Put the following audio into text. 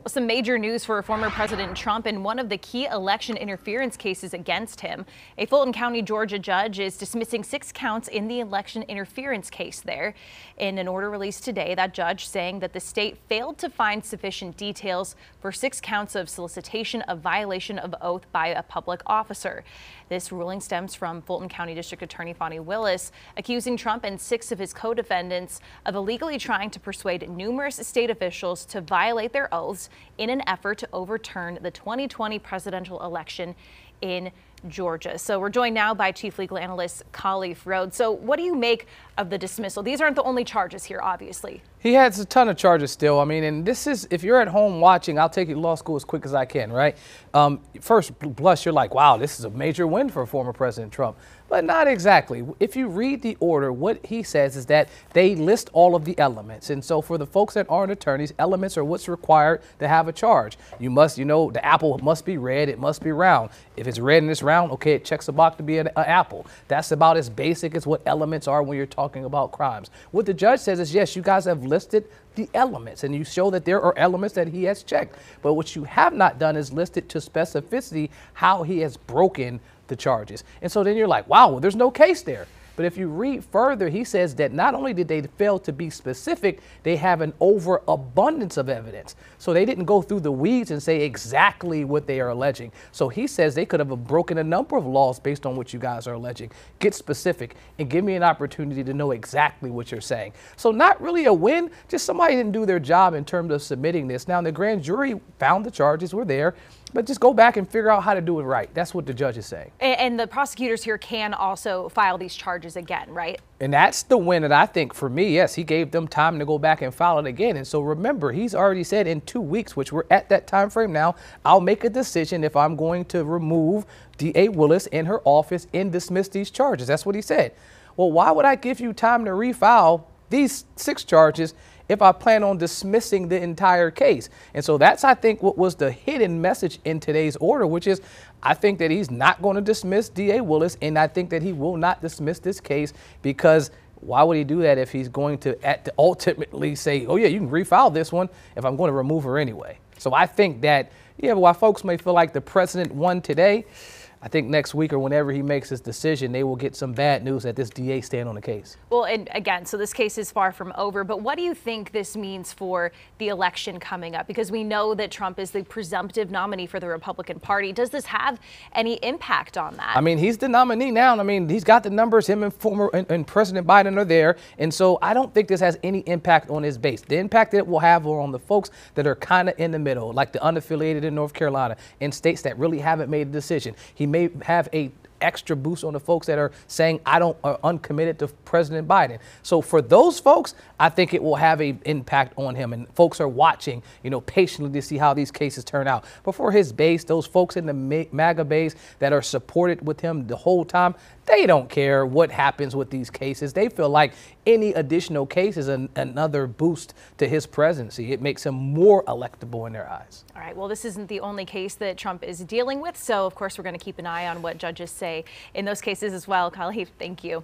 Some major news for former President Trump in one of the key election interference cases against him. A Fulton County, Georgia judge is dismissing 6 counts in the election interference case there. In an order released today, that judge saying that the state failed to find sufficient details for 6 counts of solicitation of violation of oath by a public officer. This ruling stems from Fulton County District Attorney Fonnie Willis accusing Trump and 6 of his co-defendants of illegally trying to persuade numerous state officials to violate their oaths in an effort to overturn the 2020 presidential election in Georgia. So we're joined now by Chief Legal Analyst Khalif Rhodes. So what do you make of the dismissal? These aren't the only charges here, obviously. He has a ton of charges still. I mean, and this is, if you're at home watching, I'll take you to law school as quick as I can, right? First blush, you're like, wow, this is a major win for former President Trump. But not exactly. If you read the order, what he says is that they list all of the elements. And so for the folks that aren't attorneys, elements are what's required to have a charge. You must, the apple must be red, it must be round. If it's red and it's round, okay, it checks a box to be an apple. That's about as basic as what elements are when you're talking about crimes. What the judge says is, yes, you guys have listed the elements and you show that there are elements that he has checked. But what you have not done is listed to specificity how he has broken the charges. And so then you're like, wow, well, there's no case there. But if you read further, he says that not only did they fail to be specific, they have an overabundance of evidence. So they didn't go through the weeds and say exactly what they are alleging. So he says they could have broken a number of laws based on what you guys are alleging. Get specific and give me an opportunity to know exactly what you're saying. So not really a win, just somebody didn't do their job in terms of submitting this. Now the grand jury found the charges were there, but just go back and figure out how to do it right. That's what the judge is saying. And the prosecutors here can also file these charges again, right? And that's the win that I think for me, yes, he gave them time to go back and file it again. And so remember, he's already said in 2 weeks, which we're at that time frame now, I'll make a decision if I'm going to remove D.A. Willis in her office and dismiss these charges. That's what he said. Well, why would I give you time to refile these 6 charges if I plan on dismissing the entire case? And so that's, I think, what was the hidden message in today's order, which is I think that he's not going to dismiss D.A. Willis, and I think that he will not dismiss this case, because why would he do that if he's going to ultimately say, oh, yeah, you can refile this one if I'm going to remove her anyway? So I think that, yeah, while folks may feel like the president won today, I think next week or whenever he makes his decision, they will get some bad news that this DA stand on the case. Well, and again, so this case is far from over, but what do you think this means for the election coming up? Because we know that Trump is the presumptive nominee for the Republican Party. Does this have any impact on that? I mean, he's the nominee now. I mean, he's got the numbers. Him and President Biden are there. And so I don't think this has any impact on his base. The impact that it will have are on the folks that are kind of in the middle, like the unaffiliated in North Carolina, in states that really haven't made a decision. He may have a extra boost on the folks that are saying are uncommitted to President Biden. So for those folks, I think it will have an impact on him, and folks are watching, patiently to see how these cases turn out. But for his base, those folks in the MAGA base that are supported with him the whole time, they don't care what happens with these cases. They feel like any additional case is another boost to his presidency. It makes him more electable in their eyes. All right. Well, this isn't the only case that Trump is dealing with. So, of course, we're going to keep an eye on what judges say in those cases as well. Khalif, thank you.